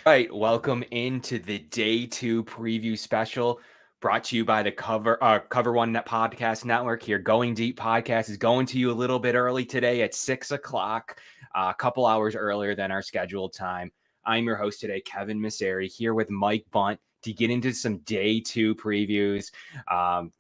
Right, welcome into the day two preview special brought to you by the Cover One Net Podcast Network. Here, Going Deep podcast is going to you a little bit early today at 6 o'clock, a couple hours earlier than our scheduled time. I'm your host today, Kevin Massare, here with Mike Bundt to get into some day two previews.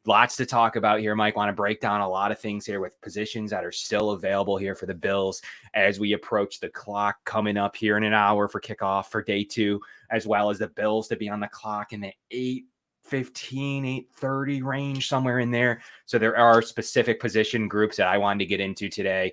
Lots to talk about here, Mike. Want to break down a lot of things here with positions that are still available here for the Bills as we approach the clock coming up here in an hour for kickoff for day two, as well as the Bills to be on the clock in the 8:15, 8:30 range, somewhere in there. So there are specific position groups that I wanted to get into today.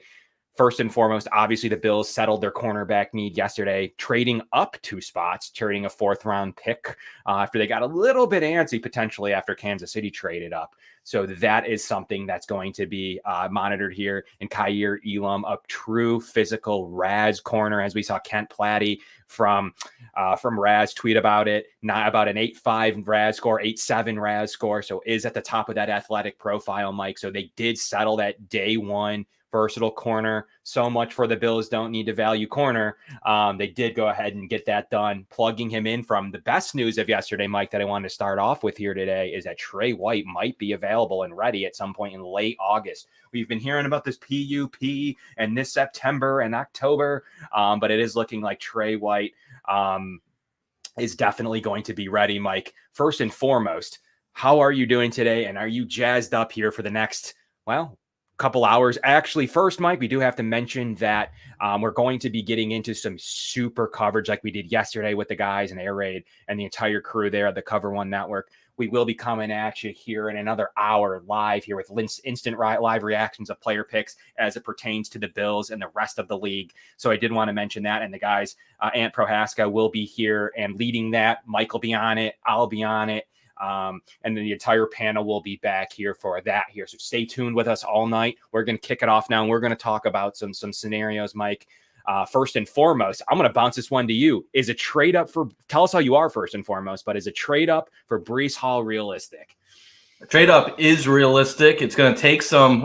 First and foremost, obviously, the Bills settled their cornerback need yesterday, trading up 2 spots, trading a 4th-round pick after they got a little bit antsy potentially after Kansas City traded up. So that is something that's going to be monitored here. And Kaiir, Elam, a true physical Raz corner, as we saw Kent Platty from Raz tweet about it, not about an 8.5 Raz score, 8.7 Raz score. So is at the top of that athletic profile, Mike. So they did settle that day one versatile corner. So much for the Bills don't need to value corner. They did go ahead and get that done, plugging him in. From the best news of yesterday, Mike, that I wanted to start off with here today is that Trey White might be available and ready at some point in late August. We've been hearing about this PUP and this September and October, but it is looking like Trey White is definitely going to be ready. Mike, first and foremost, how are you doing today? And are you jazzed up here for the next, couple hours? Actually, first, Mike, we do have to mention that we're going to be getting into some super coverage like we did yesterday with the guys and Air Raid and the entire crew there at the Cover One Network. We will be coming at you here in another hour live here with instant live reactions of player picks as it pertains to the Bills and the rest of the league. So I did want to mention that. And the guys, Ant Prohaska will be here and leading that. Mike will be on it. I'll be on it. And then the entire panel will be back here for that here. So stay tuned with us all night. We're going to kick it off now, and we're going to talk about some scenarios, Mike. First and foremost, I'm going to bounce this one to you. Is a trade up for, tell us how you are first and foremost, but is a trade up for Breece Hall realistic? A trade up is realistic. It's going to take some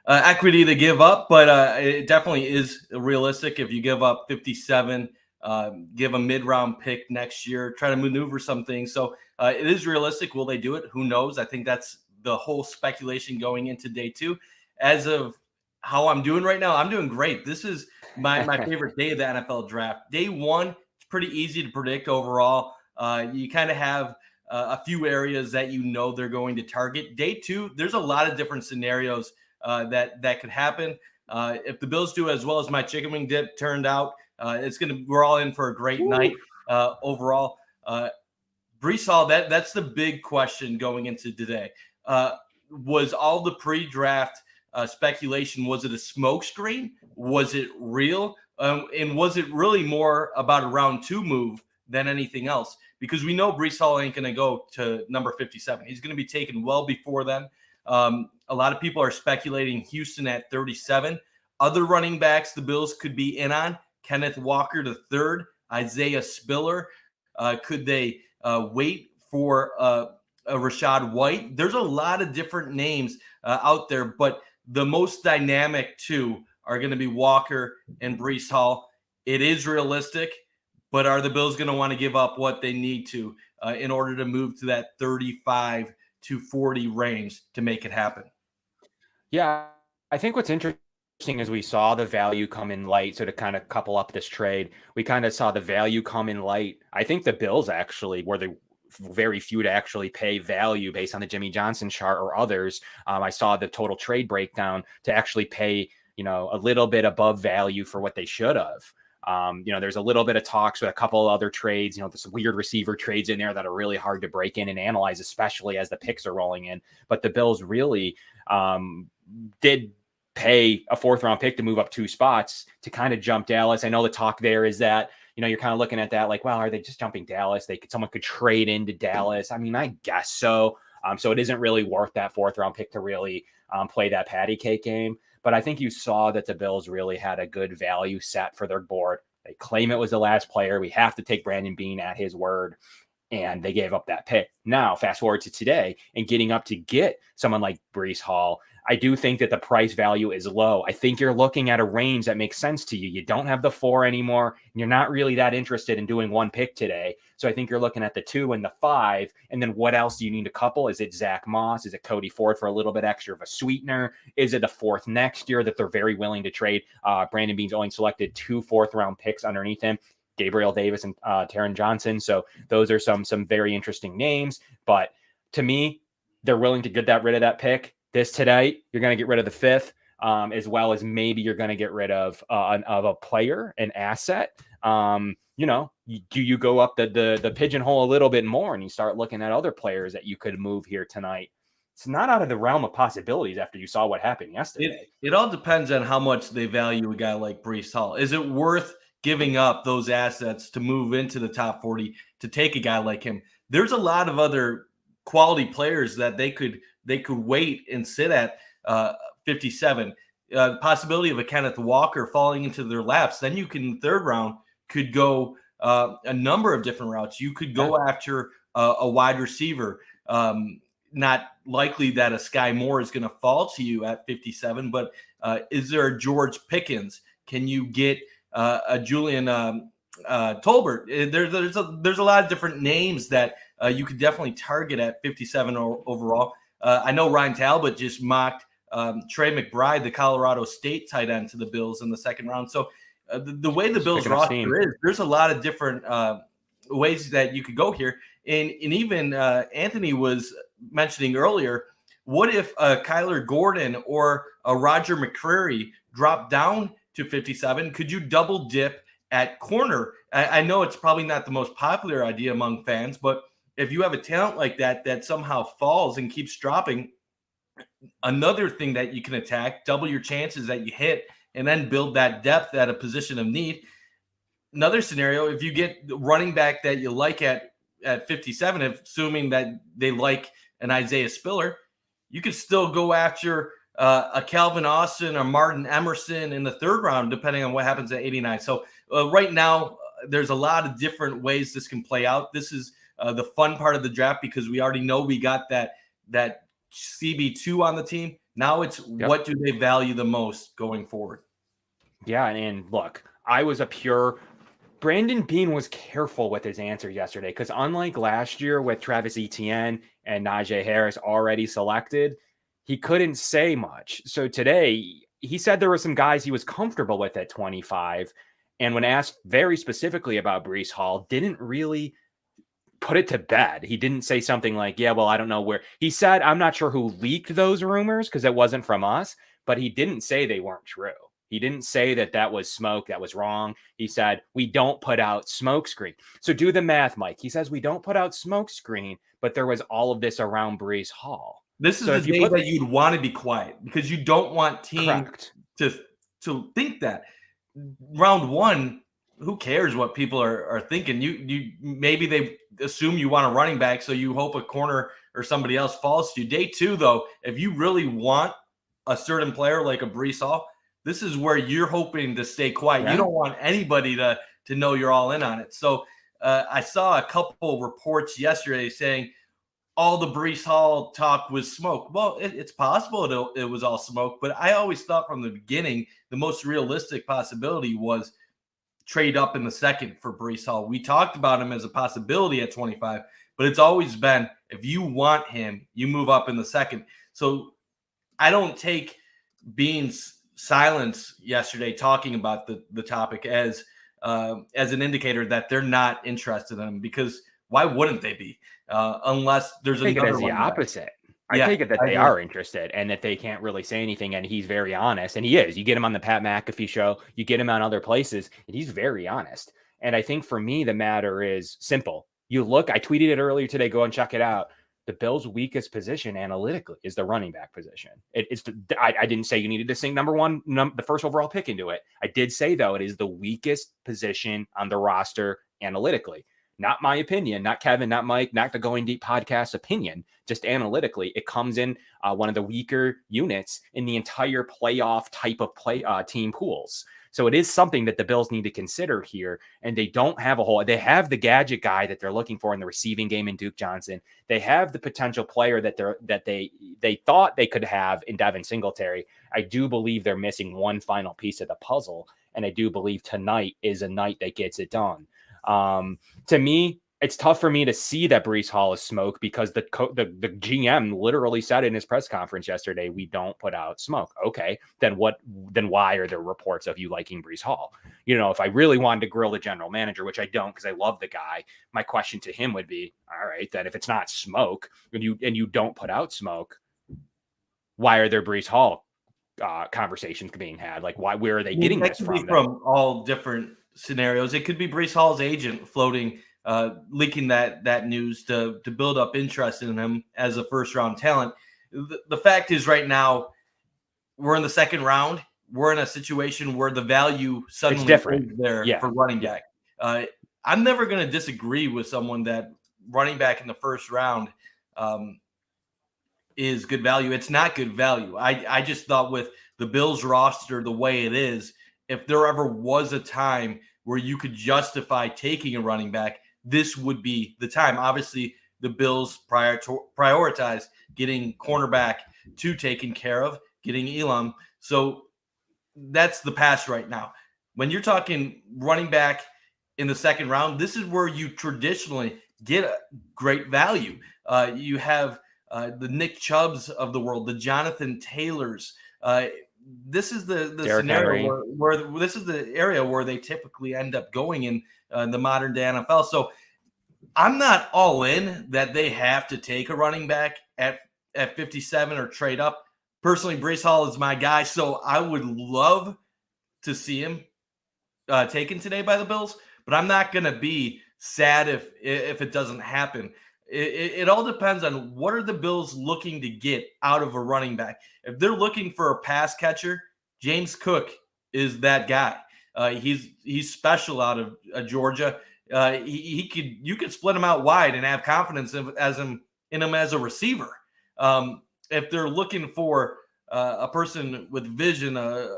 equity to give up, but it definitely is realistic. If you give up 57, give a mid-round pick next year, try to maneuver some things. So it is realistic. Will they do it? Who knows? I think that's the whole speculation going into day two. As of how I'm doing right now, I'm doing great. This is my favorite day of the NFL draft. Day one, it's pretty easy to predict overall. You kind of have a few areas that you know they're going to target. Day two, there's a lot of different scenarios that could happen. If the Bills do as well as my chicken wing dip turned out, we're all in for a great night overall. Breece Hall, that's the big question going into today. Was all the pre-draft speculation, was it a smokescreen? Was it real? And was it really more about a round two move than anything else? Because we know Breece Hall ain't going to go to number 57. He's going to be taken well before then. A lot of people are speculating Houston at 37. Other running backs the Bills could be in on: Kenneth Walker III, Isaiah Spiller. Could they wait for a Rashad White? There's a lot of different names out there, but the most dynamic two are going to be Walker and Breece Hall. It is realistic, but are the Bills going to want to give up what they need to in order to move to that 35 to 40 range to make it happen? Yeah, I think what's interesting is we saw the value come in light. So to kind of couple up this trade, we kind of saw the value come in light. I think the Bills actually were the very few to actually pay value based on the Jimmy Johnson chart or others. I saw the total trade breakdown to actually pay, a little bit above value for what they should have. There's a little bit of talks with a couple of other trades, there's some weird receiver trades in there that are really hard to break in and analyze, especially as the picks are rolling in. But the Bills really did pay a 4th-round pick to move up 2 spots to kind of jump Dallas. I know the talk there is that, you're kind of looking at that like, well, are they just jumping Dallas? Someone could trade into Dallas. I mean, I guess so. So it isn't really worth that 4th-round pick to really play that patty cake game. But I think you saw that the Bills really had a good value set for their board. They claim it was the last player. We have to take Brandon Beane at his word. and they gave up that pick. Now, fast forward to today and getting up to get someone like Breece Hall, I do think that the price value is low. I think you're looking at a range that makes sense to you. You don't have the 4 anymore. And you're not really that interested in doing one pick today. So I think you're looking at the 2 and the 5. And then what else do you need to couple? Is it Zach Moss? Is it Cody Ford for a little bit extra of a sweetener? Is it a 4th next year that they're very willing to trade? Brandon Beane's only selected 2 4th-round picks underneath him, Gabriel Davis and Taron Johnson. So those are some very interesting names. But to me, they're willing to get rid of that pick. This today, you're going to get rid of the 5th, as well as maybe you're going to get rid of a player, an asset. Do you go up the pigeonhole a little bit more and you start looking at other players that you could move here tonight? It's not out of the realm of possibilities after you saw what happened yesterday. It all depends on how much they value a guy like Breece Hall. Is it worth giving up those assets to move into the top 40 to take a guy like him? There's a lot of other quality players that they could wait and sit at 57. The possibility of a Kenneth Walker falling into their laps. Then you can, 3rd round, could go a number of different routes. You could go after a wide receiver. Not likely that a Sky Moore is going to fall to you at 57, but is there a George Pickens? Can you get a Julian Tolbert? There's a lot of different names that you could definitely target at 57 overall. I know Ryan Talbot just mocked Trey McBride, the Colorado State tight end, to the Bills in the 2nd round. So the way the Bills roster is, there's a lot of different ways that you could go here. And even Anthony was mentioning earlier, what if Kyler Gordon or a Roger McCreary dropped down to 57? Could you double dip at corner? I know it's probably not the most popular idea among fans, but if you have a talent like that somehow falls and keeps dropping, another thing that you can attack, double your chances that you hit, and then build that depth at a position of need. Another scenario, if you get the running back that you like at 57, assuming that they like an Isaiah Spiller, you could still go after a Calvin Austin or Martin Emerson in the 3rd round, depending on what happens at 89. So right now, there's a lot of different ways this can play out. This is the fun part of the draft because we already know we got that CB2 on the team. Now it's what do they value the most going forward? Yeah, and look, Brandon Beane was careful with his answer yesterday because unlike last year with Travis Etienne and Najee Harris already selected, he couldn't say much. So today, he said there were some guys he was comfortable with at 25, and when asked very specifically about Breece Hall, didn't really put it to bed. He didn't say something like, yeah, well, I don't know where. He said, I'm not sure who leaked those rumors because it wasn't from us, but he didn't say they weren't true. He didn't say that was smoke, that was wrong. He said, we don't put out smoke screen. So do the math, Mike. He says, we don't put out smoke screen, but there was all of this around Breece Hall. This is the day that you'd want to be quiet because you don't want teams to think that. Round 1, who cares what people are thinking? You maybe they assume you want a running back, so you hope a corner or somebody else falls to you. Day 2, though, if you really want a certain player like a Breece Hall, this is where you're hoping to stay quiet. Yeah. You don't want anybody to know you're all in on it. So I saw a couple reports yesterday saying all the Breece Hall talk was smoke. Well, it's possible it was all smoke, but I always thought from the beginning the most realistic possibility was trade up in the 2nd for Breece Hall. We talked about him as a possibility at 25, but it's always been if you want him, you move up in the 2nd. So I don't take Beane's silence yesterday talking about the topic as an indicator that they're not interested in him, because why wouldn't they be unless there's another one? I take it as the opposite. I take it that they are interested and that they can't really say anything, and he's very honest, and he is. You get him on the Pat McAfee show, you get him on other places, and he's very honest. And I think for me, the matter is simple. You look, I tweeted it earlier today, go and check it out. The Bills' weakest position analytically is the running back position. I didn't say you needed to sink the first overall pick into it. I did say, though, it is the weakest position on the roster analytically. Not my opinion, not Kevin, not Mike, not the Going Deep podcast opinion, just analytically. It comes in one of the weaker units in the entire playoff type of team pools. So it is something that the Bills need to consider here. And they don't have a whole, they have the gadget guy that they're looking for in the receiving game in Duke Johnson. They have the potential player that they thought they could have in Devin Singletary. I do believe they're missing one final piece of the puzzle. And I do believe tonight is a night that gets it done. To me, it's tough for me to see that Breece Hall is smoke because the GM literally said in his press conference yesterday, we don't put out smoke. Okay, then why are there reports of you liking Breece Hall? If I really wanted to grill the general manager, which I don't because I love the guy, my question to him would be, all right, then if it's not smoke and you don't put out smoke, why are there Breece Hall conversations being had? Like, where are they getting this from? From all different scenarios. It could be Breece Hall's agent floating, leaking that news to build up interest in him as a first round talent. The fact is, right now we're in the second round. We're in a situation where the value suddenly is there for running back. I'm never going to disagree with someone that running back in the first round is good value. It's not good value. I just thought with the Bills roster the way it is, if there ever was a time where you could justify taking a running back, this would be the time. Obviously, the Bills prioritize getting cornerback to taken care of, getting Elam. So that's the pass right now. When you're talking running back in the second round, this is where you traditionally get a great value. You have the Nick Chubbs of the world, the Jonathan Taylors. This is the scenario where this is the area where they typically end up going in the modern day NFL. So I'm not all in that they have to take a running back at 57 or trade up. Personally, Breece Hall is my guy, so I would love to see him taken today by the Bills, but I'm not going to be sad if it doesn't happen. It all depends on what are the Bills looking to get out of a running back. If they're looking for a pass catcher, James Cook is that guy. He's special out of Georgia. You could split him out wide and have confidence in him as a receiver. If they're looking for a person with vision, a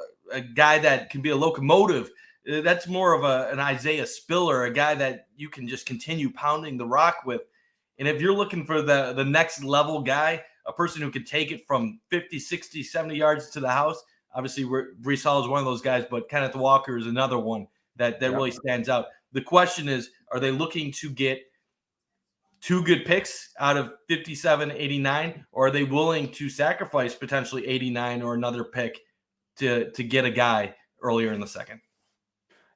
guy that can be a locomotive, that's more of an Isaiah Spiller, a guy that you can just continue pounding the rock with. And if you're looking for the next level guy, a person who could take it from 50, 60, 70 yards to the house, obviously Breece Hall is one of those guys, but Kenneth Walker is another one that really stands out. The question is, are they looking to get two good picks out of 57, 89, or are they willing to sacrifice potentially 89 or another pick to get a guy earlier in the second?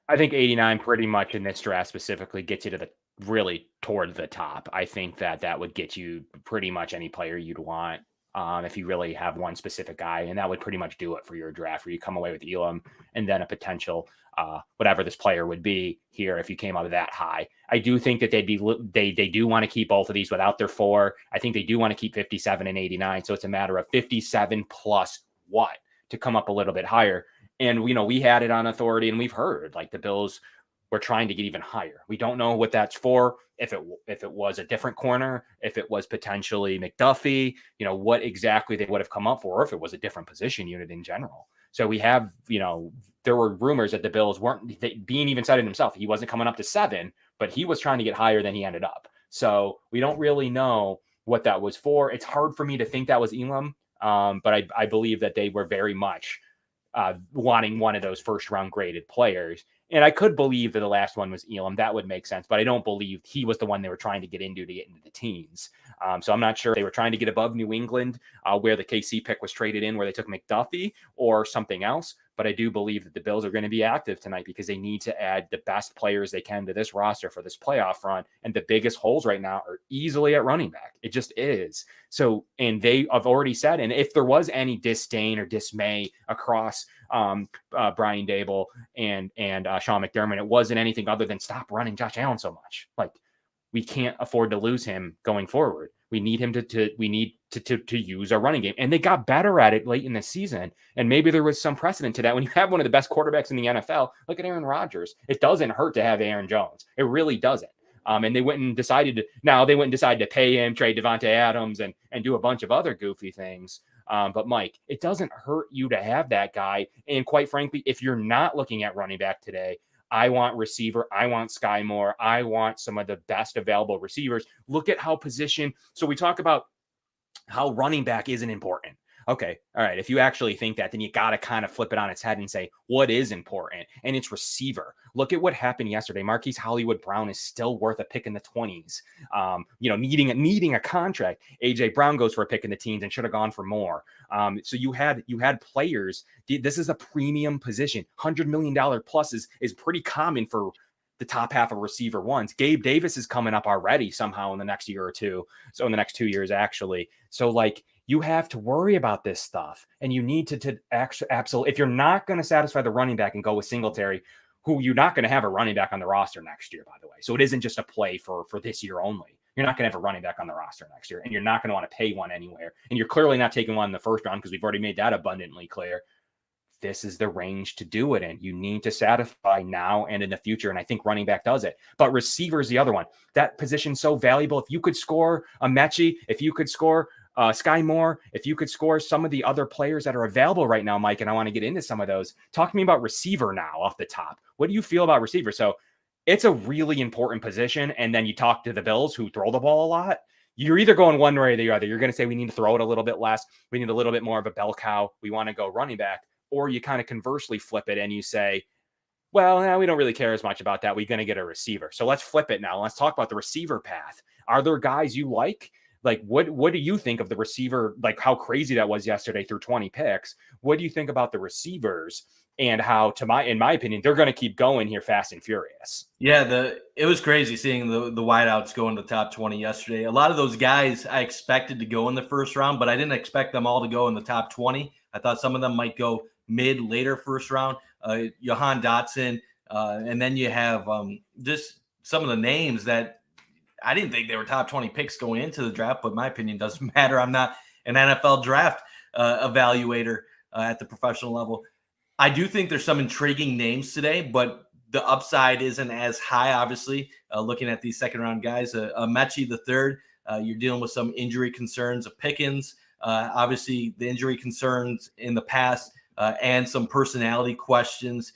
I think 89 pretty much in this draft specifically gets you to the really toward the top. I think that would get you pretty much any player you'd want if you really have one specific guy, and that would pretty much do it for your draft, where you come away with Elam and then a potential whatever this player would be here if you came out of that high. I do think that they do want to keep both of these without their 4. I think they do want to keep 57 and 89, so it's a matter of 57 plus what to come up a little bit higher. And we had it on authority, and we've heard like the Bills were trying to get even higher. We don't know what that's for. If it was a different corner, if it was potentially McDuffie, what exactly they would have come up for, or if it was a different position unit in general. So we have, there were rumors that the Bills weren't, Bean even said it himself. He wasn't coming up to 7, but he was trying to get higher than he ended up. So we don't really know what that was for. It's hard for me to think that was Elam, but I believe that they were very much wanting one of those first round graded players. And I could believe that the last one was Elam. That would make sense. But I don't believe he was the one they were trying to get into the teens. So I'm not sure if they were trying to get above New England, where the KC pick was traded in, where they took McDuffie, or something else. But I do believe that the Bills are going to be active tonight because they need to add the best players they can to this roster for this playoff run. And the biggest holes right now are easily at running back. It just is. So, and they have already said, and if there was any disdain or dismay across Brian Dable and Sean McDermott, it wasn't anything other than stop running Josh Allen so much. Like, we can't afford to lose him going forward. We need him to use our running game. And they got better at it late in the season. And maybe there was some precedent to that. When you have one of the best quarterbacks in the NFL, look at Aaron Rodgers. It doesn't hurt to have Aaron Jones. It really doesn't. And they went and decided to pay him, trade Devontae Adams, and do a bunch of other goofy things. But Mike, it doesn't hurt you to have that guy. And quite frankly, if you're not looking at running back today, I want receiver. I want Sky Moore. I want some of the best available receivers. Look at how position. So we talk about how running back isn't important. Okay. All right. If you actually think that, then you got to kind of flip it on its head and say, what is important? And it's receiver. Look at what happened yesterday. Marquise Hollywood Brown is still worth a pick in the 20s. Needing a contract. AJ Brown goes for a pick in the teens and should have gone for more. So you had players. This is a premium position. $100 million plus is pretty common for the top half of receiver ones. Gabe Davis is coming up already somehow in the next year or two. So in the next 2 years, actually. So like, you have to worry about this stuff, and you need to absolutely, if you're not going to satisfy the running back and go with Singletary, who you're not going to have a running back on the roster next year, by the way. So it isn't just a play for this year only. You're not going to have a running back on the roster next year, and you're not going to want to pay one anywhere. And you're clearly not taking one in the first round because we've already made that abundantly clear. This is the range to do it in. You need to satisfy now and in the future. And I think running back does it. But receiver is the other one. That position's so valuable. If you could score a Mechie, if you could score Sky Moore, if you could score some of the other players that are available right now, Mike, and I want to get into some of those. Talk to me about receiver now off the top. What do you feel about receiver? So it's a really important position. And then you talk to the Bills who throw the ball a lot. You're either going one way or the other. You're going to say we need to throw it a little bit less. We need a little bit more of a bell cow. We want to go running back. Or you kind of conversely flip it and you say, well, we don't really care as much about that. We're going to get a receiver. So let's flip it now. Let's talk about the receiver path. Are there guys you like? Like, what do you think of the receiver? Like how crazy that was yesterday through 20 picks. What do you think about the receivers and how, in my opinion, they're going to keep going here fast and furious? Yeah, it was crazy seeing the wideouts go in the top 20 yesterday. A lot of those guys I expected to go in the first round, but I didn't expect them all to go in the top 20. I thought some of them might go later first round. Jahan Dotson, and then you have just some of the names that I didn't think they were top 20 picks going into the draft, but my opinion doesn't matter. I'm not an NFL draft evaluator at the professional level. I do think there's some intriguing names today, but the upside isn't as high, obviously, looking at these second-round guys. Mechie the third, you're dealing with some injury concerns of Pickens. Obviously, the injury concerns in the past and some personality questions.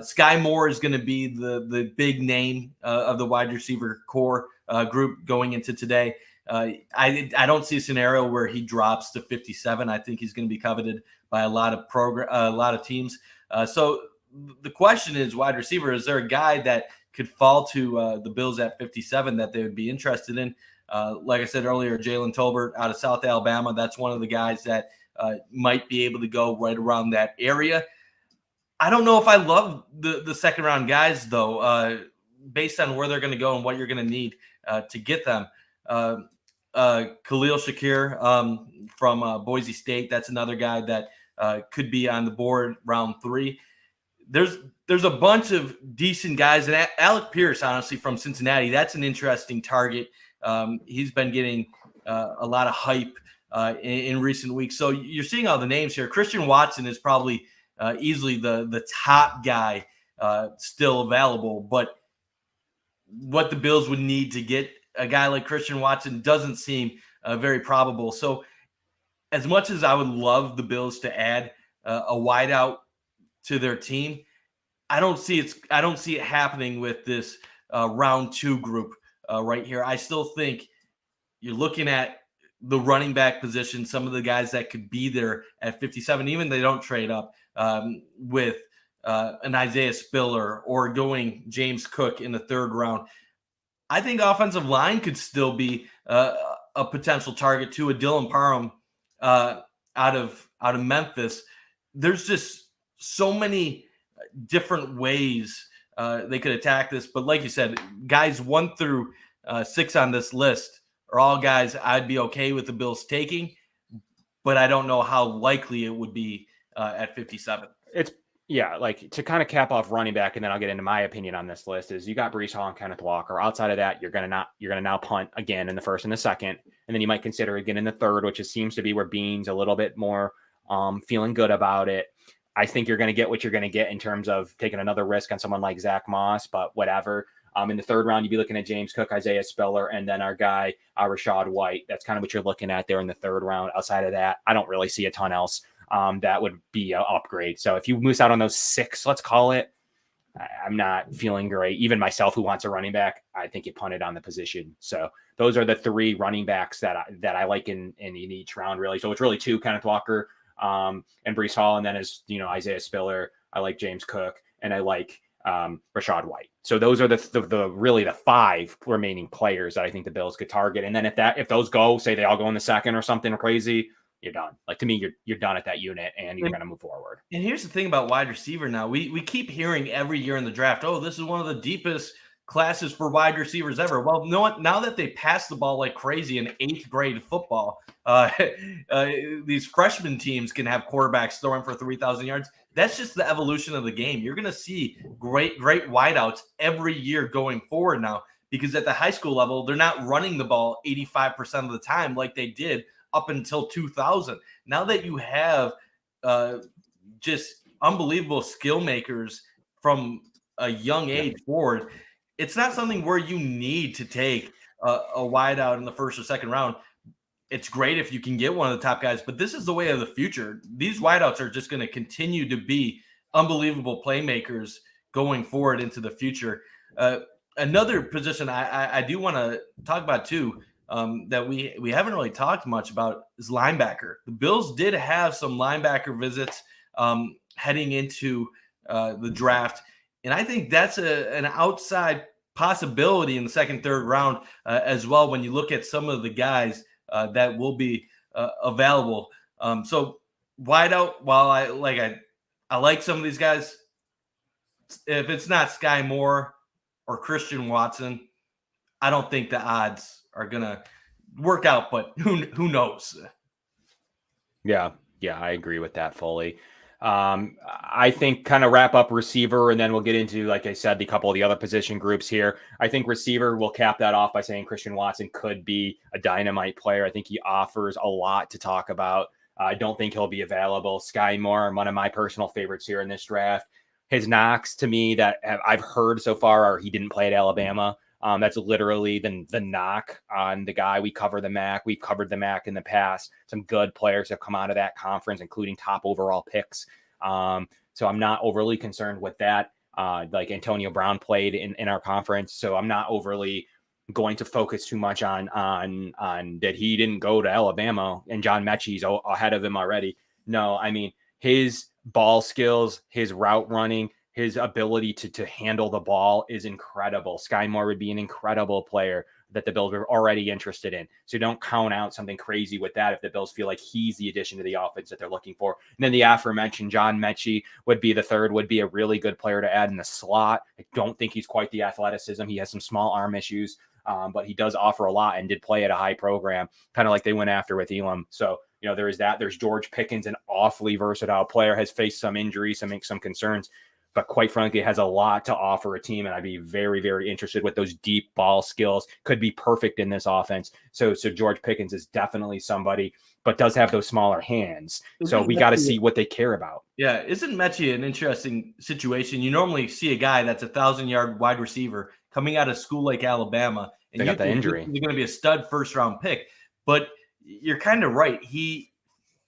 Sky Moore is going to be the big name of the wide receiver core group going into today. I don't see a scenario where he drops to 57. I think he's going to be coveted by a lot of teams. So the question is, wide receiver, is there a guy that could fall to the Bills at 57 that they would be interested in? Like I said earlier, Jalen Tolbert out of South Alabama. That's one of the guys that might be able to go right around that area. I don't know if I love the second round guys, though, based on where they're going to go and what you're going to need to get them. Khalil Shakir from Boise State. That's another guy that could be on the board round 3. There's a bunch of decent guys. And Alec Pierce, honestly, from Cincinnati, that's an interesting target. He's been getting a lot of hype in recent weeks. So you're seeing all the names here. Christian Watson is probably easily the top guy still available. But what the Bills would need to get a guy like Christian Watson doesn't seem very probable. So as much as I would love the Bills to add a wideout to their team, I don't see it happening with this round 2 group right here. I still think you're looking at the running back position, some of the guys that could be there at 57, even if they don't trade up with an Isaiah Spiller or going James Cook in the 3rd round. I think offensive line could still be a potential target too. A Dylan Parham out of Memphis. There's just so many different ways they could attack this. But like you said, guys 1 through 6 on this list are all guys I'd be okay with the Bills taking, but I don't know how likely it would be at 57. Like to kind of cap off running back, and then I'll get into my opinion on this list, is you got Breece Hall and Kenneth Walker. Outside of that, you're gonna now punt again in the 1st and the 2nd, and then you might consider again in the 3rd, which seems to be where Bean's a little bit more feeling good about it. I think you're going to get what you're going to get in terms of taking another risk on someone like Zach Moss, but whatever. In the third round, you'd be looking at James Cook, Isaiah Spiller, and then our guy, Rashad White. That's kind of what you're looking at there in the third round. Outside of that, I don't really see a ton else that would be an upgrade. So if you miss out on those 6, let's call it, I'm not feeling great. Even myself, who wants a running back, I think you punted on the position. So those are the 3 running backs that I like in each round, really. So it's really 2, Kenneth Walker and Breece Hall, and then Isaiah Spiller. I like James Cook, and I like Rashad White. So those are the really the 5 remaining players that I think the Bills could target. And then if those go, say they all go in the second or something crazy, you're done. Like, to me, you're done at that unit, and you're going to move forward. And here's the thing about wide receiver now. We keep hearing every year in the draft, oh, this is one of the deepest classes for wide receivers ever. Well, now that they pass the ball like crazy in 8th grade football, these freshman teams can have quarterbacks throwing for 3,000 yards. That's just the evolution of the game. You're going to see great wideouts every year going forward now, because at the high school level, they're not running the ball 85% of the time like they did up until 2000. Now that you have just unbelievable skill makers from a young age forward, it's not something where you need to take a wideout in the first or second round. It's great if you can get one of the top guys, but this is the way of the future. These wideouts are just going to continue to be unbelievable playmakers going forward into the future. Another position I do want to talk about too, that we haven't really talked much about, is linebacker. The Bills did have some linebacker visits heading into the draft, and I think that's an outside possibility in the second, third round as well, when you look at some of the guys that will be available. So wideout, while I like some of these guys, if it's not Sky Moore or Christian Watson, I don't think the odds are gonna work out, but who knows? Yeah, I agree with that fully. I think kind of wrap up receiver, and then we'll get into, like I said, the couple of the other position groups here. I think receiver, will cap that off by saying Christian Watson could be a dynamite player. I think he offers a lot to talk about. I don't think he'll be available. Sky Moore, one of my personal favorites here in this draft. His knocks to me that I've heard so far are he didn't play at Alabama. That's literally the knock on the guy. We cover the MAC. We've covered the MAC in the past. Some good players have come out of that conference, including top overall picks. So I'm not overly concerned with that. Like Antonio Brown played in our conference, so I'm not overly going to focus too much on that he didn't go to Alabama and John Mechie's ahead of him already. No, I mean, his ball skills, his route running, his ability to handle the ball is incredible. Sky Moore would be an incredible player that the Bills are already interested in. So don't count out something crazy with that if the Bills feel like he's the addition to the offense that they're looking for. And then the aforementioned John Mechie would be the third, would be a really good player to add in the slot. I don't think he's quite the athleticism. He has some small arm issues, but he does offer a lot and did play at a high program, kind of like they went after with Elam. So, there is that. There's George Pickens, an awfully versatile player, has faced some injuries, some concerns, but quite frankly, has a lot to offer a team. And I'd be very, very interested with those deep ball skills. Could be perfect in this offense. So George Pickens is definitely somebody, but does have those smaller hands. So we got to see what they care about. Yeah. Isn't Mechie an interesting situation? You normally see a guy that's 1,000-yard wide receiver coming out of school like Alabama, and they got the injury. He's going to be a stud first-round pick. But you're kind of right.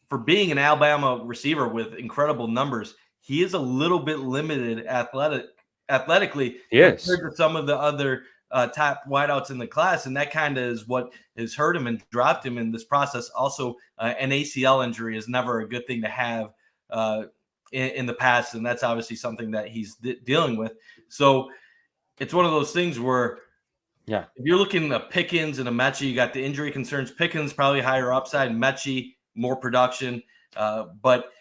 For being an Alabama receiver with incredible numbers, he is a little bit limited athletically compared to some of the other top wideouts in the class, and that kind of is what has hurt him and dropped him in this process. Also, an ACL injury is never a good thing to have in the past, and that's obviously something that he's dealing with. So it's one of those things where, if you're looking at Pickens and a Mechie, you got the injury concerns. Pickens probably higher upside, Mechie more production, but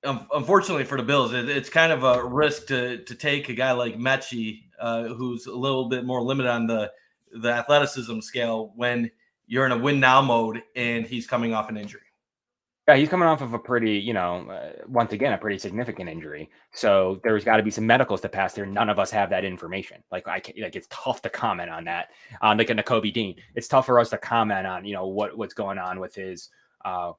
unfortunately for the Bills, it's kind of a risk to take a guy like Mechie, who's a little bit more limited on the athleticism scale when you're in a win now mode and he's coming off an injury. Yeah, he's coming off of a pretty, once again, a pretty significant injury. So there's got to be some medicals to pass there. None of us have that information. It's tough to comment on that. Like a Nakobe Dean, it's tough for us to comment on, what's going on with his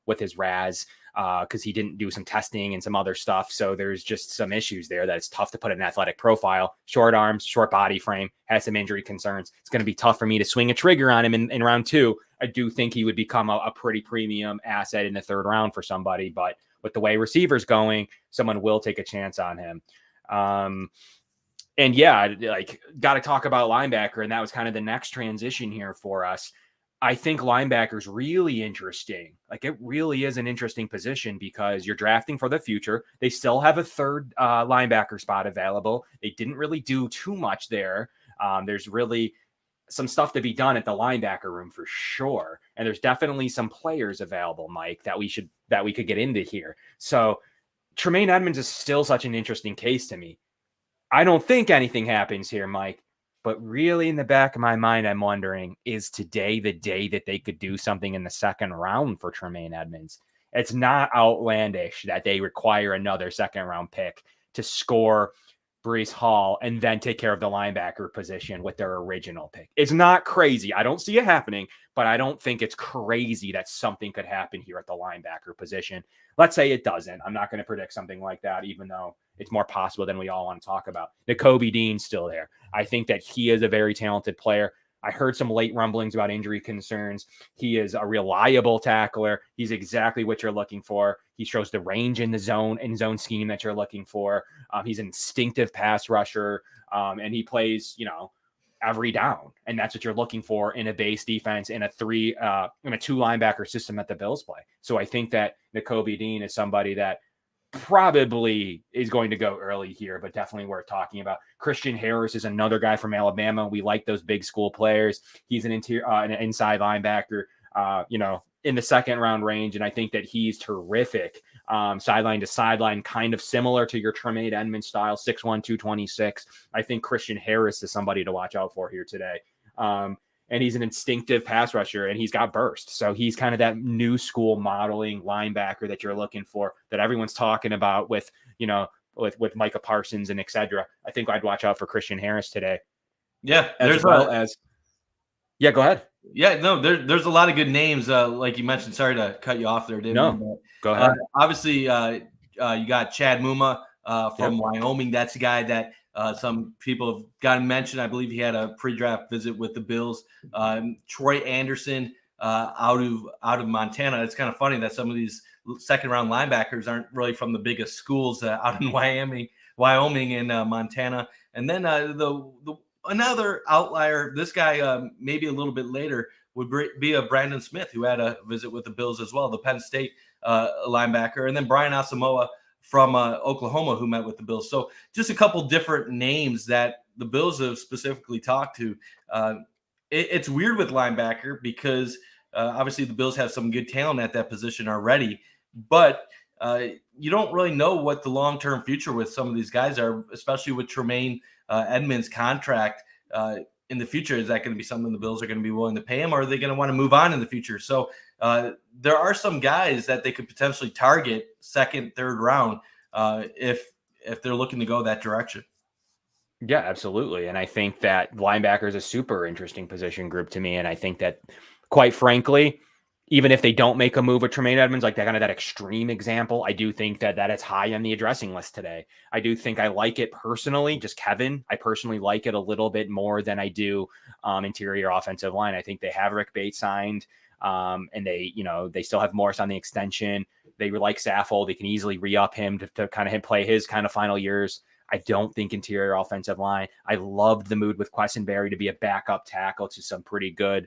with his RAS because he didn't do some testing and some other stuff. So there's just some issues there that it's tough to put an athletic profile. Short arms, short body frame, has some injury concerns. It's going to be tough for me to swing a trigger on him in round 2. I do think he would become a pretty premium asset in the 3rd round for somebody, but with the way receivers going, someone will take a chance on him. And yeah, like got to talk about linebacker. And that was kind of the next transition here for us. I think linebacker's really interesting. Like it really is an interesting position because you're drafting for the future. They still have a 3rd linebacker spot available. They didn't really do too much there. There's really some stuff to be done at the linebacker room for sure. And there's definitely some players available, Mike, that we could get into here. So Tremaine Edmunds is still such an interesting case to me. I don't think anything happens here, Mike, but really in the back of my mind, I'm wondering, is today the day that they could do something in the 2nd round for Tremaine Edmunds? It's not outlandish that they require another 2nd round pick to score Breece Hall and then take care of the linebacker position with their original pick. It's not crazy. I don't see it happening, but I don't think it's crazy that something could happen here at the linebacker position. Let's say it doesn't. I'm not going to predict something like that, even though it's more possible than we all want to talk about. Nakobe Dean's still there. I think that he is a very talented player. I heard some late rumblings about injury concerns. He is a reliable tackler. He's exactly what you're looking for. He shows the range in the zone scheme that you're looking for. He's an instinctive pass rusher, and he plays, every down. And that's what you're looking for in a base defense in a 2 linebacker system that the Bills play. So I think that Nakobe Dean is somebody that probably is going to go early here, but definitely worth talking about. Christian Harris is another guy from Alabama. We like those big school players. He's an inside linebacker, in the 2nd round range. And I think that he's terrific. Sideline to sideline, kind of similar to your Tremaine Edmunds style, 6'1", 226. I think Christian Harris is somebody to watch out for here today. And he's an instinctive pass rusher, and he's got burst. So he's kind of that new school modeling linebacker that you're looking for, that everyone's talking about with Micah Parsons and et cetera. I think I'd watch out for Christian Harris today. Yeah. Yeah, go ahead. Yeah, no, there's a lot of good names. Like you mentioned, sorry to cut you off there, David. No, go ahead. Obviously, you got Chad Muma from Wyoming. That's a guy that some people have gotten mentioned. I believe he had a pre-draft visit with the Bills. Troy Anderson out of Montana. It's kind of funny that some of these 2nd round linebackers aren't really from the biggest schools out in Wyoming and Montana. And then another outlier, this guy maybe a little bit later would be a Brandon Smith, who had a visit with the Bills as well, the Penn State linebacker. And then Brian Asamoah from Oklahoma, who met with the Bills. So just a couple different names that the Bills have specifically talked to. It's weird with linebacker because obviously the Bills have some good talent at that position already, but you don't really know what the long-term future with some of these guys are, especially with Tremaine Edmunds' contract in the future. Is that going to be something the Bills are going to be willing to pay him, or are they going to want to move on in the future? So there are some guys that they could potentially target 2nd, 3rd round if they're looking to go that direction. Yeah, absolutely. And I think that linebacker is a super interesting position group to me. And I think that, quite frankly, even if they don't make a move with Tremaine Edmunds, like that extreme example, I do think that it's high on the addressing list today. I do think I like it personally, just Kevin. I personally like it a little bit more than I do interior offensive line. I think they have Rick Bates signed, and they still have Morris on the extension. They like Saffold. They can easily re-up him to kind of play his kind of final years. I don't think interior offensive line. I loved the mood with Quessenberry to be a backup tackle to some pretty good,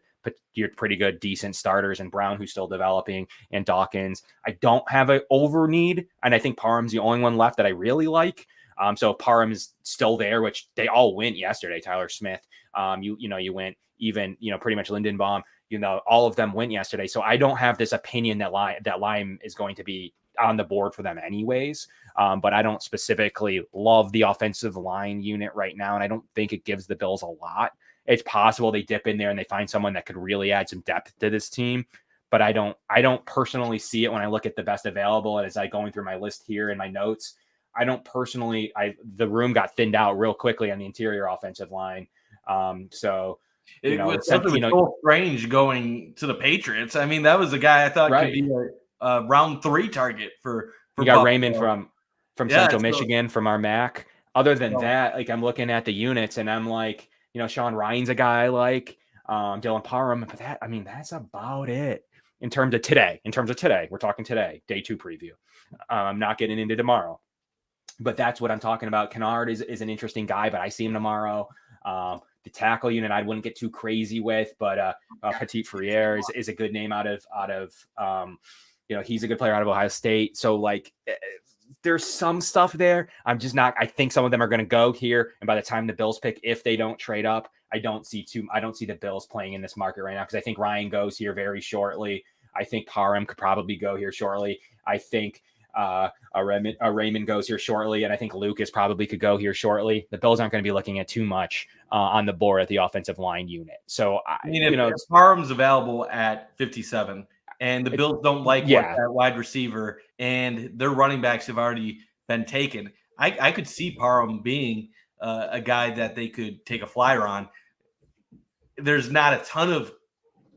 decent starters, and Brown, who's still developing, and Dawkins. I don't have an over need, and I think Parham's the only one left that I really like. So Parham's still there, which they all went yesterday. Tyler Smith, you went even, pretty much Lindenbaum, all of them went yesterday. So I don't have this opinion that Lime is going to be on the board for them anyways. But I don't specifically love the offensive line unit right now. And I don't think it gives the Bills a lot. It's possible they dip in there and they find someone that could really add some depth to this team. But I don't personally see it when I look at the best available. And as I going through my list here in my notes, I don't personally, the room got thinned out real quickly on the interior offensive line. So It was so strange going to the Patriots. I mean, that was a guy I thought could be a round 3 target for you got Buffalo. Raymond from Central Michigan from our MAC. Other than that, like I'm looking at the units and I'm like, Sean Ryan's a guy I like, Dylan Parham, but that's about it in terms of today. We're talking today, day 2 preview. I'm not getting into tomorrow, but that's what I'm talking about. Kennard is an interesting guy, but I see him tomorrow. The tackle unit I wouldn't get too crazy with, but Petit Frere is a good name out of he's a good player out of Ohio State. So like there's some stuff there. I'm just not. I think some of them are going to go here, and by the time the Bills pick, if they don't trade up, I don't see the Bills playing in this market right now because I think Ryan goes here very shortly. I think Parham could probably go here shortly. I think Raymond goes here shortly, and I think Lucas probably could go here shortly. The Bills aren't going to be looking at too much on the board at the offensive line unit. So if Parham's available at 57, and the Bills don't like what that wide receiver and their running backs have already been taken, I could see Parham being a guy that they could take a flyer on. There's not a ton of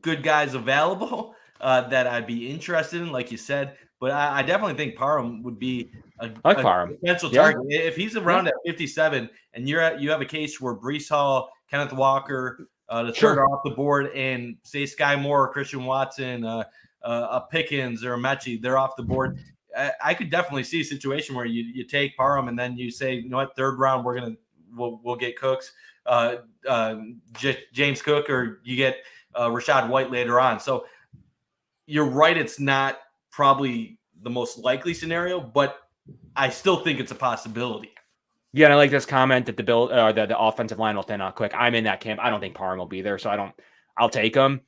good guys available that I'd be interested in, like you said. But I definitely think Parham would be a potential target. If he's around at 57 and you have a case where Breece Hall, Kenneth Walker, the third are off the board, and say Sky Moore, Christian Watson, a Pickens or a Mechie, they're off the board. I could definitely see a situation where you take Parham and then you say, third round we'll get Cooks, James Cook, or you get Rachaad White later on. So you're right, it's not probably the most likely scenario, but I still think it's a possibility. Yeah, and I like this comment that the offensive line will thin out quick. I'm in that camp. I don't think Parham will be there, so I'll take him.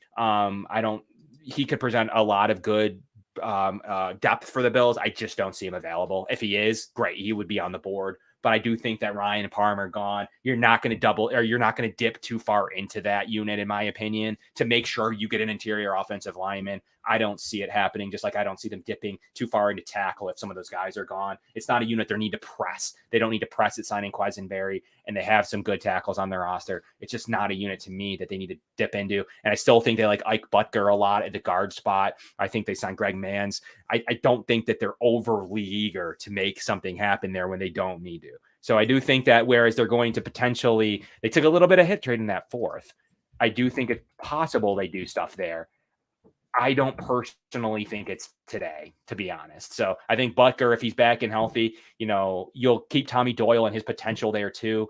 He could present a lot of good depth for the Bills. I just don't see him available. If he is, great. He would be on the board. But I do think that Ryan and Parham are gone. You're not going to dip too far into that unit, in my opinion, to make sure you get an interior offensive lineman. I don't see it happening, just like I don't see them dipping too far into tackle if some of those guys are gone. It's not a unit they need to press. They don't need to press at signing Quisenberry, and they have some good tackles on their roster. It's just not a unit to me that they need to dip into. And I still think they like Ike Butker a lot at the guard spot. I think they signed Greg Manns. I don't think that they're overly eager to make something happen there when they don't need to. So I do think that whereas they're going to potentially, they took a little bit of hit trade in that 4th. I do think it's possible they do stuff there. I don't personally think it's today, to be honest. So I think Butker, if he's back and healthy, you'll keep Tommy Doyle and his potential there too.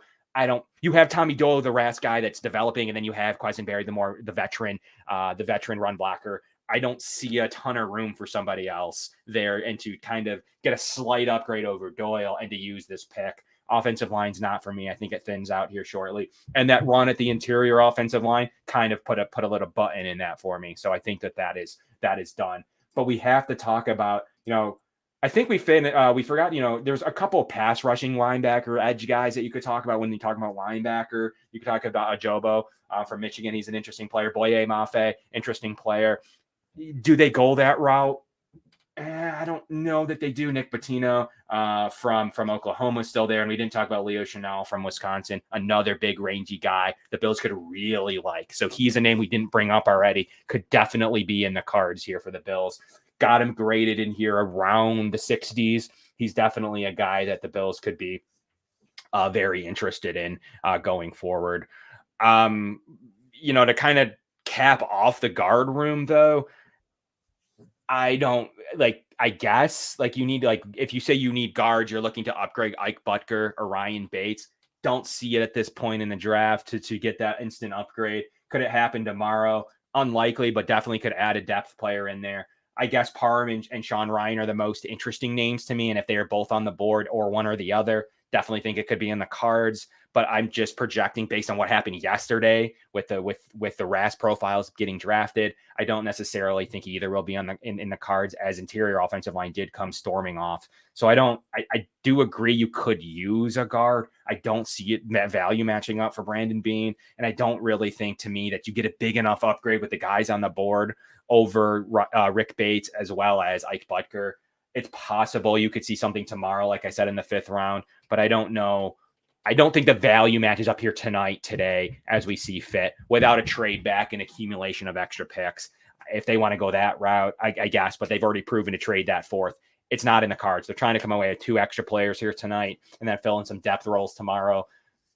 You have Tommy Doyle, the RAS guy that's developing, and then you have Quisenberry, the veteran run blocker. I don't see a ton of room for somebody else there and to kind of get a slight upgrade over Doyle and to use this pick. Offensive line's not for me. I think it thins out here shortly. And that run at the interior offensive line kind of put a little button in that for me. So I think that is done. But we have to talk about, I think we forgot, there's a couple of pass rushing linebacker edge guys that you could talk about when you talk about linebacker. You could talk about Ajobo from Michigan. He's an interesting player. Boye Mafe, interesting player. Do they go that route? I don't know that they do. Nick Pitino from Oklahoma is still there. And we didn't talk about Leo Chanel from Wisconsin, another big rangy guy the Bills could really like. So he's a name we didn't bring up already. Could definitely be in the cards here for the Bills. Got him graded in here around the 60s. He's definitely a guy that the Bills could be very interested in going forward. To kind of cap off the guard room, though, I guess you need, if you say you need guards, you're looking to upgrade Ike Butker or Ryan Bates. Don't see it at this point in the draft to get that instant upgrade. Could it happen tomorrow? Unlikely, but definitely could add a depth player in there. I guess Parham and Sean Ryan are the most interesting names to me. And if they are both on the board or one or the other, definitely think it could be in the cards. But I'm just projecting based on what happened yesterday with the RAS profiles getting drafted. I don't necessarily think either will be in the cards, as interior offensive line did come storming off. So I do agree you could use a guard. I don't see that value matching up for Brandon Beane. And I don't really think, to me, that you get a big enough upgrade with the guys on the board over Rick Bates as well as Ike Butker. It's possible you could see something tomorrow, like I said, in the 5th round, but I don't know. I don't think the value matches up here today, as we see fit, without a trade back and accumulation of extra picks. If they want to go that route, I guess, but they've already proven to trade that fourth. It's not in the cards. They're trying to come away with 2 extra players here tonight and then fill in some depth roles tomorrow.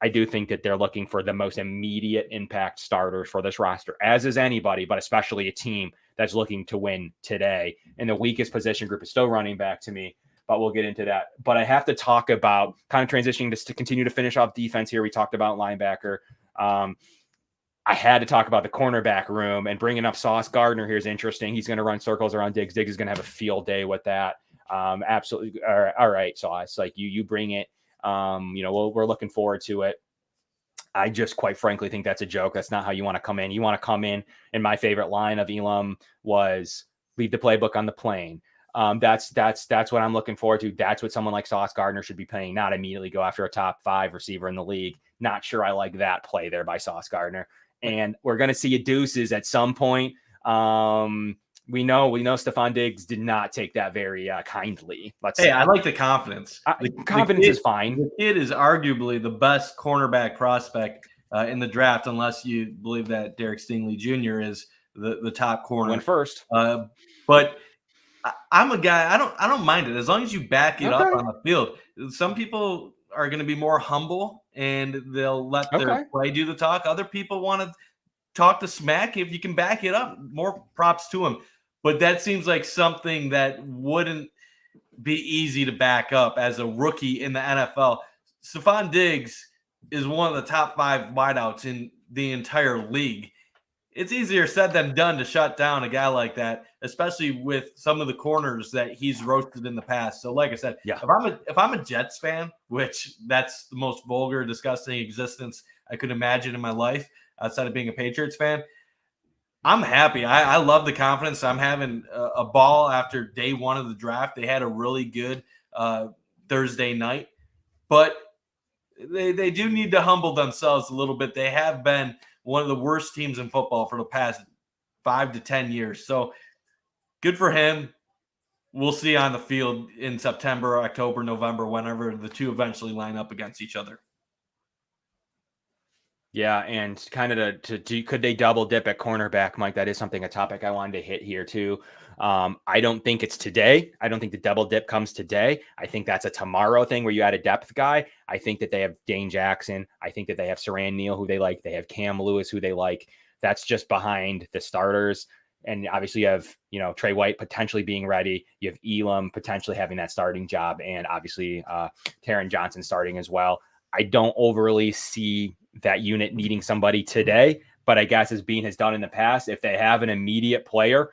I do think that they're looking for the most immediate impact starters for this roster, as is anybody, but especially a team that's looking to win today. And the weakest position group is still running back to me, but we'll get into that. But I have to talk about kind of transitioning to continue to finish off defense here. We talked about linebacker. I had to talk about the cornerback room, and bringing up Sauce Gardner here is interesting. He's going to run circles around Diggs. Diggs is going to have a field day with that. Absolutely. All right, Sauce, like you bring it. We're looking forward to it. I just quite frankly think that's a joke. That's not how you want to come in. You want to come in, and my favorite line of Elam was leave the playbook on the plane. That's what I'm looking forward to. That's what someone like Sauce Gardner should be playing, not immediately go after a top 5 receiver in the league. Not sure I like that play there by Sauce Gardner. And we're going to see a deuces at some point. We know Stephon Diggs did not take that very kindly. I like the confidence. Confidence is fine. The kid is arguably the best cornerback prospect in the draft, unless you believe that Derek Stingley Jr. is the top corner. Went first. But I'm a guy. I don't mind it as long as you back it up on the field. Some people are going to be more humble and they'll let their play do the talk. Other people want to talk the smack. If you can back it up, more props to them. But that seems like something that wouldn't be easy to back up as a rookie in the NFL. Stephon Diggs is one of the top 5 wideouts in the entire league. It's easier said than done to shut down a guy like that, especially with some of the corners that he's roasted in the past. So, like I said, if I'm a Jets fan, which that's the most vulgar, disgusting existence I could imagine in my life outside of being a Patriots fan, I'm happy. I love the confidence. I'm having a ball after day 1 of the draft. They had a really good Thursday night, but they do need to humble themselves a little bit. They have been one of the worst teams in football for the past 5 to 10 years. So good for him. We'll see on the field in September, October, November, whenever the two eventually line up against each other. Yeah, and kind of could they double dip at cornerback, Mike? That is a topic I wanted to hit here too. I don't think it's today. I don't think the double dip comes today. I think that's a tomorrow thing where you add a depth guy. I think that they have Dane Jackson. I think that they have Saran Neal, who they like. They have Cam Lewis, who they like. That's just behind the starters. And obviously you have, Trey White potentially being ready. You have Elam potentially having that starting job. And obviously Taron Johnson starting as well. I don't overly see that unit needing somebody today, but I guess as Bean has done in the past, if they have an immediate player,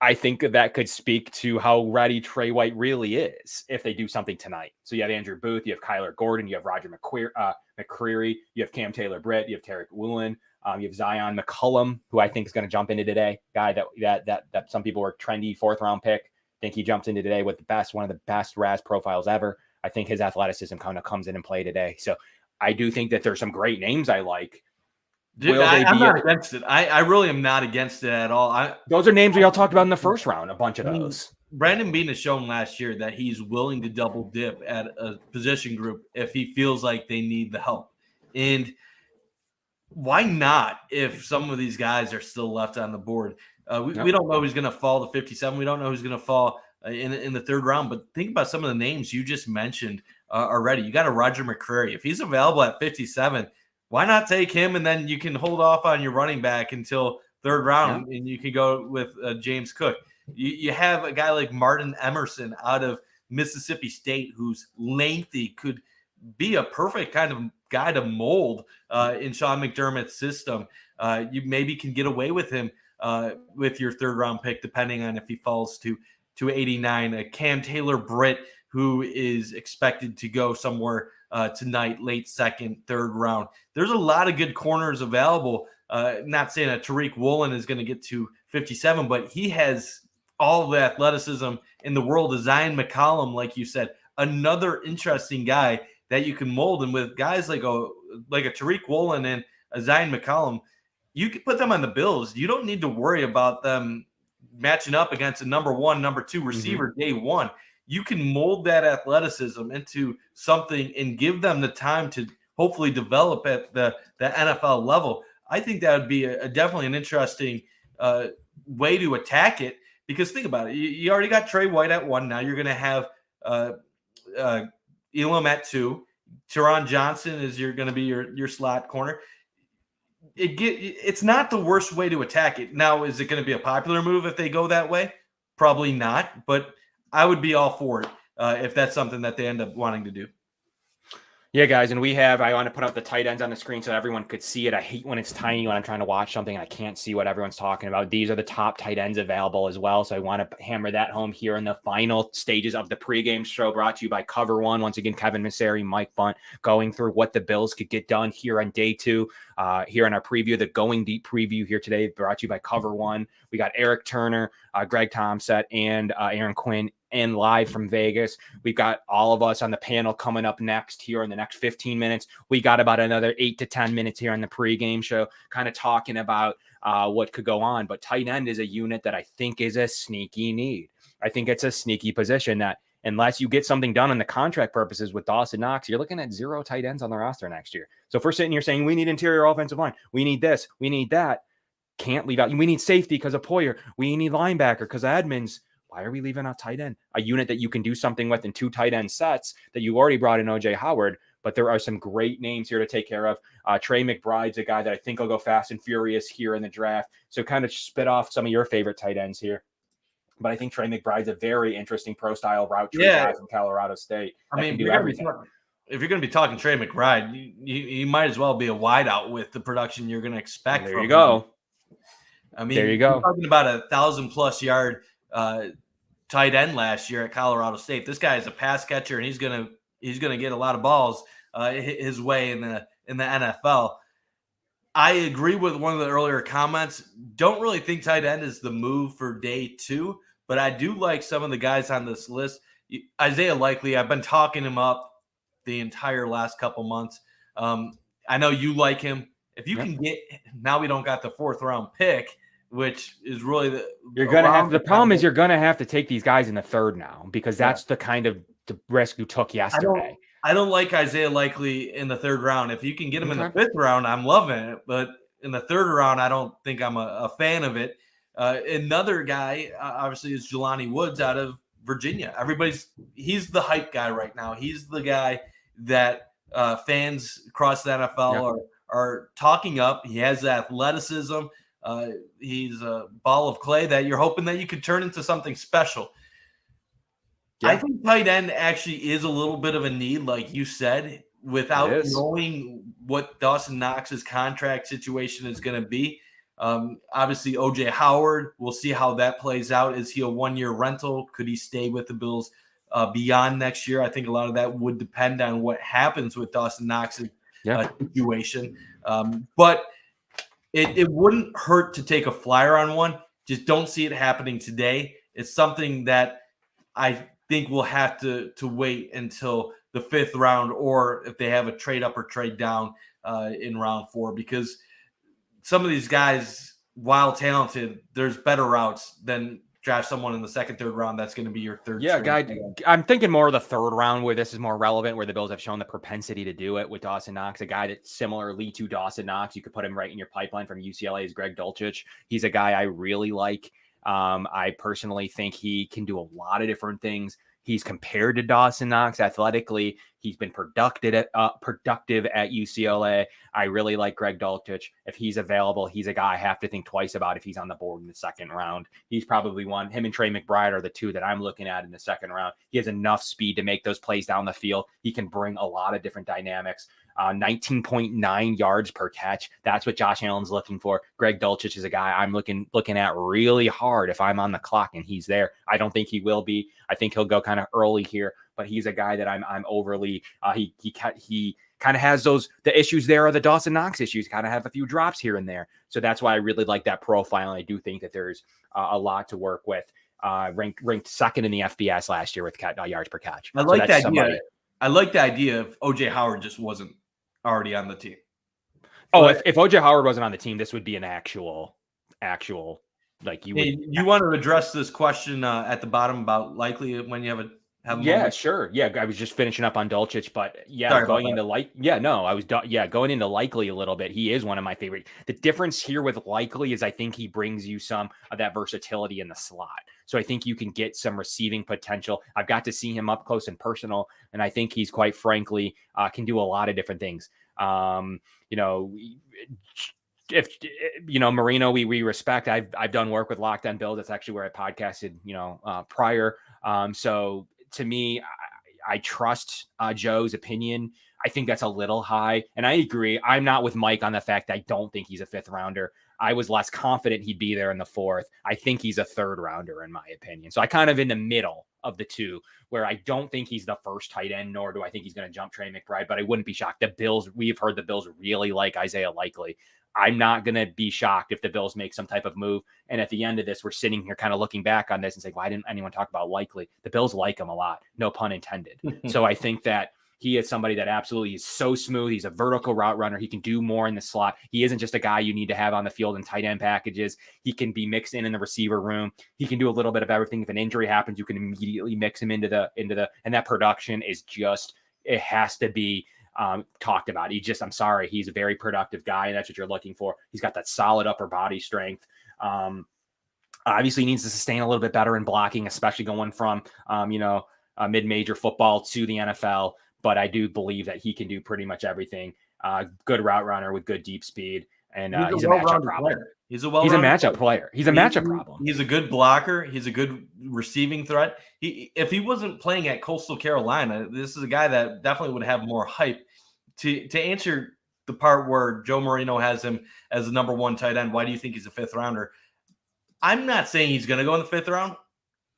I think that could speak to how ready Trey White really is if they do something tonight. So you have Andrew Booth, you have Kaiir Gordon, you have Roger McCreary, you have Cam Taylor-Britt, you have Tarek Woolen, you have Zion McCollum, who I think is going to jump into today. Guy that some people were trendy 4th round pick. I think he jumps into today with one of the best RAS profiles ever. I think his athleticism kind of comes in and play today. So I do think that there's some great names I like. Dude, I'm not against it. I really am not against it at all. Those are names we all talked about in the first round, a bunch of those. Brandon Beane has shown last year that he's willing to double dip at a position group if he feels like they need the help. And why not if some of these guys are still left on the board? We don't know who's going to fall to 57. We don't know who's going to fall in the 3rd round. But think about some of the names you just mentioned already. You got a Roger McCreary. If he's available at 57, why not take him, and then you can hold off on your running back until 3rd round, and you can go with James Cook. You have a guy like Martin Emerson out of Mississippi State who's lengthy, could be a perfect kind of guy to mold in Sean McDermott's system. You maybe can get away with him with your 3rd round pick, depending on if he falls to 89. Cam Taylor-Britt, who is expected to go somewhere tonight, late 2nd, 3rd round. There's a lot of good corners available. Not saying that Tariq Woolen is going to get to 57, but he has all the athleticism in the world. Zion McCollum, like you said, another interesting guy that you can mold. And with guys like a Tariq Woolen and a Zion McCollum, you can put them on the Bills. You don't need to worry about them matching up against a number 1, number 2 receiver day 1. you can mold that athleticism into something and give them the time to hopefully develop at the NFL level. I think that would be definitely an interesting way to attack it, because think about it. You already got Trey White at 1. Now you're going to have Elam at 2. Teron Johnson is going to be your slot corner. It's not the worst way to attack it. Now, is it going to be a popular move if they go that way? Probably not, but I would be all for it if that's something that they end up wanting to do. Yeah, guys, and I want to put up the tight ends on the screen so everyone could see it. I hate when it's tiny when I'm trying to watch something and I can't see what everyone's talking about. These are the top tight ends available as well, so I want to hammer that home here in the final stages of the pregame show, brought to you by Cover One. Once again, Kevin Massare, Mike Bundt, going through what the Bills could get done here on day 2. Here in our preview, the Going Deep preview here today, brought to you by Cover One. We got Eric Turner, Greg Tomset, and Aaron Quinn, and live from Vegas. We've got all of us on the panel coming up next here in the next 15 minutes. We got about another 8 to 10 minutes here on the pregame show, kind of talking about what could go on. But tight end is a unit that I think is a sneaky need. I think it's a sneaky position that unless you get something done on the contract purposes with Dawson Knox, you're looking at 0 tight ends on the roster next year. So if we're sitting here saying we need interior offensive line, we need this, we need that, can't leave out. We need safety because of Poyer. We need linebacker because of Edmonds. Why are we leaving out tight end? A unit that you can do something with in 2 tight end sets that you already brought in OJ Howard, but there are some great names here to take care of. Trey McBride's a guy that I think will go fast and furious here in the draft. So kind of spit off some of your favorite tight ends here. But I think Trey McBride's a very interesting pro-style route tree guy from Colorado State. I mean, if you're going to be talking Trey McBride, you might as well be a wideout with the production you're going to expect. There you go. I mean, there you go. You're talking about 1,000+ yard tight end last year at Colorado State. This guy is a pass catcher, and he's gonna get a lot of balls his way in the NFL. I agree with one of the earlier comments. Don't really think tight end is the move for day 2, but I do like some of the guys on this list. Isaiah Likely, I've been talking him up the entire last couple months. I know you like him. If you can get, now we don't got the 4th round pick, which is really the problem is you're gonna have to take these guys in the 3rd now, because that's the kind of the risk you took yesterday. I don't like Isaiah Likely in the 3rd round. If you can get him in the 5th round, I'm loving it. But in the 3rd round, I don't think I'm a fan of it. Another guy, obviously, is Jelani Woods out of Virginia. He's the hype guy right now. He's the guy that fans across the NFL are talking up. He has athleticism. He's a ball of clay that you're hoping that you could turn into something special. Yeah. I think tight end actually is a little bit of a need, like you said, without knowing what Dawson Knox's contract situation is going to be. Obviously, OJ Howard, we'll see how that plays out. Is he a 1-year rental? Could he stay with the Bills beyond next year? I think a lot of that would depend on what happens with Dawson Knox's situation. But it wouldn't hurt to take a flyer on one. Just don't see it happening today. It's something that I think we'll have to wait until the 5th round, or if they have a trade up or trade down in round 4, because some of these guys, while talented, there's better routes than draft someone in the 2nd, 3rd round. That's going to be your 3rd. Yeah, guy. I'm thinking more of the 3rd round where this is more relevant, where the Bills have shown the propensity to do it with Dawson Knox, a guy that's similarly to Dawson Knox. You could put him right in your pipeline from UCLA's Greg Dulcich. He's a guy I really like. I personally think he can do a lot of different things. He's compared to Dawson Knox athletically. He's been productive at UCLA. I really like Greg Dulcich. If he's available, he's a guy I have to think twice about if he's on the board in the 2nd round. He's probably one. Him and Trey McBride are the 2 that I'm looking at in the 2nd round. He has enough speed to make those plays down the field. He can bring a lot of different dynamics. 19.9 yards per catch. That's what Josh Allen's looking for. Greg Dulcich is a guy I'm looking at really hard if I'm on the clock and he's there. I don't think he will be. I think he'll go kind of early here, but he's a guy that I'm overly he kind of has the issues there are the Dawson Knox issues, kind of have a few drops here and there. So that's why I really like that profile, and I do think that there's a lot to work with. Ranked 2nd in the FBS last year with yards per catch. I like that idea. I like the idea if OJ Howard just wasn't already on the team. If OJ Howard wasn't on the team, this would be an actual like you would. You want to address this question at the bottom about Likely when you have a Yeah, moment? sure. Yeah, I was just finishing up on Dulcich, but yeah, Sorry about going that. into going into Likely a little bit. He is one of my favorite. The difference here with Likely is I think he brings you some of that versatility in the slot. So I think you can get some receiving potential. I've got to see him up close and personal, and I think he's quite frankly can do a lot of different things. You know, if Marino, we respect. I've done work with Locked On Bills. That's actually where I podcasted, prior. So to me, I trust Joe's opinion. I think that's a little high, and I agree. I'm not with Mike on the fact that I don't think he's a fifth rounder. I was less confident he'd be there in the fourth. I think he's a third rounder in my opinion. So I kind of in the middle of the two, where I don't think he's the first tight end, nor do I think he's going to jump Trey McBride. But I wouldn't be shocked. We've heard the Bills really like Isaiah Likely. I'm not going to be shocked if the Bills make some type of move. And at the end of this, we're sitting here kind of looking back on this and saying, why didn't anyone talk about Likely? The Bills like him a lot. No pun intended. So I think that he is somebody that absolutely is so smooth. He's a vertical route runner. He can do more in the slot. He isn't just a guy you need to have on the field in tight end packages. He can be mixed in the receiver room. He can do a little bit of everything. If an injury happens, you can immediately mix him into the, and that production is just, it has to be talked about. I'm sorry, he's a very productive guy, and that's what you're looking for. He's got that solid upper body strength. Obviously, he needs to sustain a little bit better in blocking, especially going from mid-major football to the NFL. But I do believe that he can do pretty much everything. Good route runner with good deep speed, and he's a matchup problem. Player. He's a matchup player. He's a matchup problem. He's a good blocker. He's a good receiving threat. If he wasn't playing at Coastal Carolina, this is a guy that definitely would have more hype. To answer the part where Joe Marino has him as the number one tight end, why do you think he's a fifth rounder? I'm not saying he's going to go in the fifth round.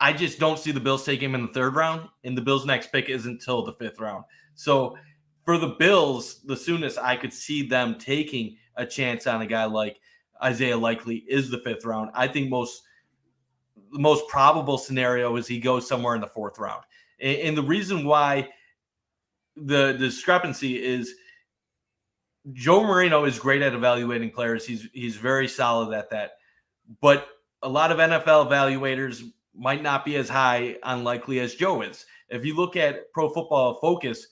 I just don't see the Bills taking him in the third round, and the Bills' next pick isn't until the fifth round. So for the Bills, the soonest I could see them taking a chance on a guy like Isaiah Likely is the fifth round. I think the most probable scenario is he goes somewhere in the fourth round. And the reason why the discrepancy is Joe Marino is great at evaluating players. He's very solid at that. But a lot of NFL evaluators might not be as high on Likely as Joe is. If you look at Pro Football Focus,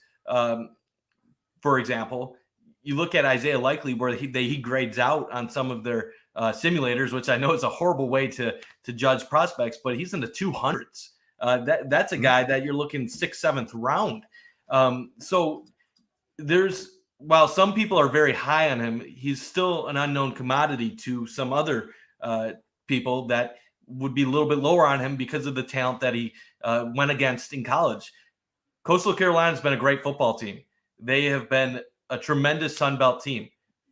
for example, you look at Isaiah Likely where he grades out on some of their simulators, which I know is a horrible way to judge prospects, but he's in the 200s. That's a guy that you're looking 6th, 7th round. So while some people are very high on him, he's still an unknown commodity to some other people that would be a little bit lower on him because of the talent that he went against in college. Coastal Carolina has been a great football team. They have been a tremendous Sun Belt team,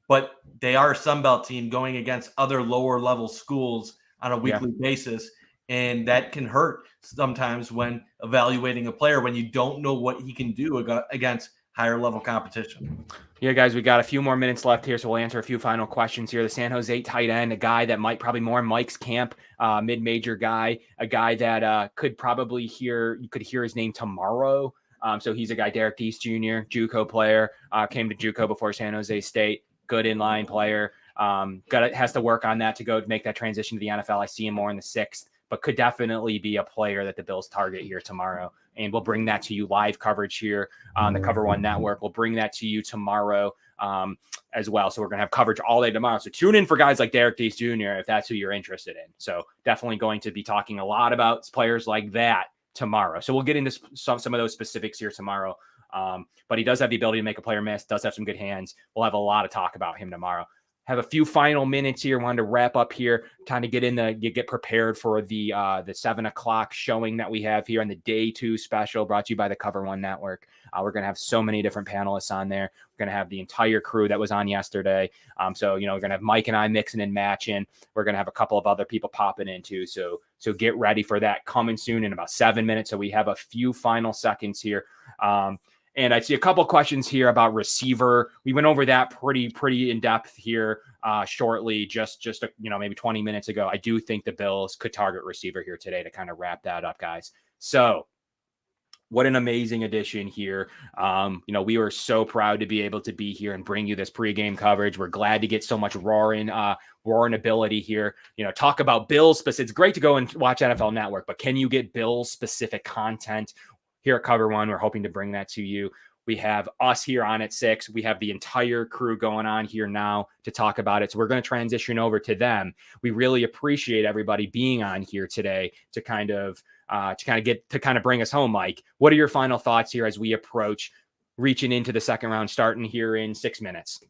but they are a Sun Belt team going against other lower level schools on a weekly basis. And that can hurt sometimes when evaluating a player, when you don't know what he can do against higher level competition. Yeah, guys, we got a few more minutes left here, so we'll answer a few final questions here. The San Jose tight end, a guy that might probably more in Mike's camp, mid-major guy, a guy that could probably you could hear his name tomorrow. So he's a guy, Derek Deese Jr., JUCO player, came to JUCO before San Jose State, good inline player. Has to work on that to go make that transition to the NFL. I see him more in the 6th, but could definitely be a player that the Bills target here tomorrow. And we'll bring that to you live coverage here on the Cover One Network. We'll bring that to you tomorrow as well. So we're going to have coverage all day tomorrow. So tune in for guys like Derek Deese Jr. if that's who you're interested in. So definitely going to be talking a lot about players like that tomorrow. So we'll get into some of those specifics here tomorrow. But he does have the ability to make a player miss, does have some good hands. We'll have a lot of talk about him tomorrow. Have a few final minutes here. Wanted to wrap up here, kind of get prepared for the 7 o'clock showing that we have here on the day 2 special brought to you by the Cover One Network. We're going to have so many different panelists on there. We're going to have the entire crew that was on yesterday. So, we're going to have Mike and I mixing and matching. We're going to have a couple of other people popping in too. So get ready for that coming soon in about 7 minutes. So we have a few final seconds here. And I see a couple questions here about receiver. We went over that pretty in depth here shortly, just maybe 20 minutes ago. I do think the Bills could target receiver here today to kind of wrap that up, guys. So what an amazing addition here. We were so proud to be able to be here and bring you this pregame coverage. We're glad to get so much roaring ability here. Talk about Bills specific. It's great to go and watch NFL Network, but can you get Bills specific content here at Cover One. We're hoping to bring that to you. We have us here on at 6. We have the entire crew going on here now to talk about it. So we're going to transition over to them. We really appreciate everybody being on here today to kind of bring us home. Mike, what are your final thoughts here as we approach reaching into the second round, starting here in 6 minutes?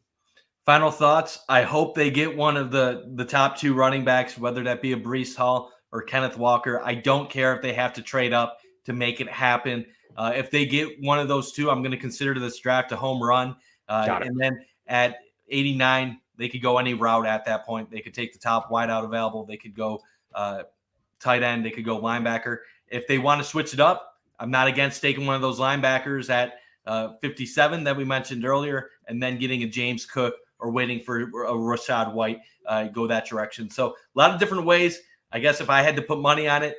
Final thoughts. I hope they get one of the top 2 running backs, whether that be a Breece Hall or Kenneth Walker. I don't care if they have to trade up to make it happen. If they get one of those 2, I'm going to consider this draft a home run. And then at 89, they could go any route at that point. They could take the top wideout available. They could go tight end. They could go linebacker. If they want to switch it up, I'm not against taking one of those linebackers at 57 that we mentioned earlier, and then getting a James Cook or waiting for a Rachaad White, go that direction. So a lot of different ways. I guess if I had to put money on it,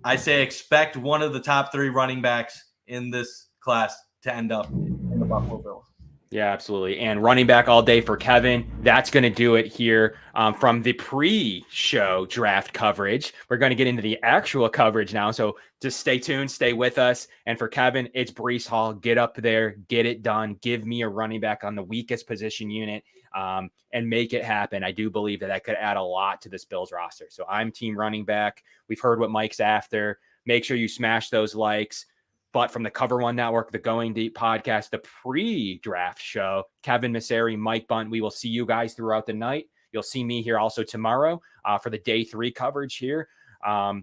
I say expect one of the top 3 running backs in this class to end up in the Buffalo Bills. Yeah, absolutely. And running back all day for Kevin. That's going to do it here from the pre-show draft coverage. We're going to get into the actual coverage now. So just stay tuned, stay with us. And for Kevin, it's Breece Hall. Get up there, get it done. Give me a running back on the weakest position unit and make it happen. I do believe that could add a lot to this Bills roster. So I'm team running back. We've heard what Mike's after. Make sure you smash those likes. But from the Cover One Network, the Going Deep podcast, the pre-draft show, Kevin Massare, Mike Bundt, we will see you guys throughout the night. You'll see me here also tomorrow for the day 3 coverage here.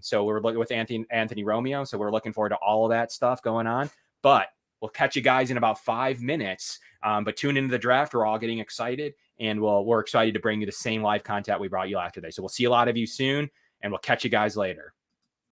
So we're looking with Anthony Romeo. So we're looking forward to all of that stuff going on. But we'll catch you guys in about 5 minutes. But tune into the draft. We're all getting excited. And we're excited to bring you the same live content we brought you after today. So we'll see a lot of you soon. And we'll catch you guys later.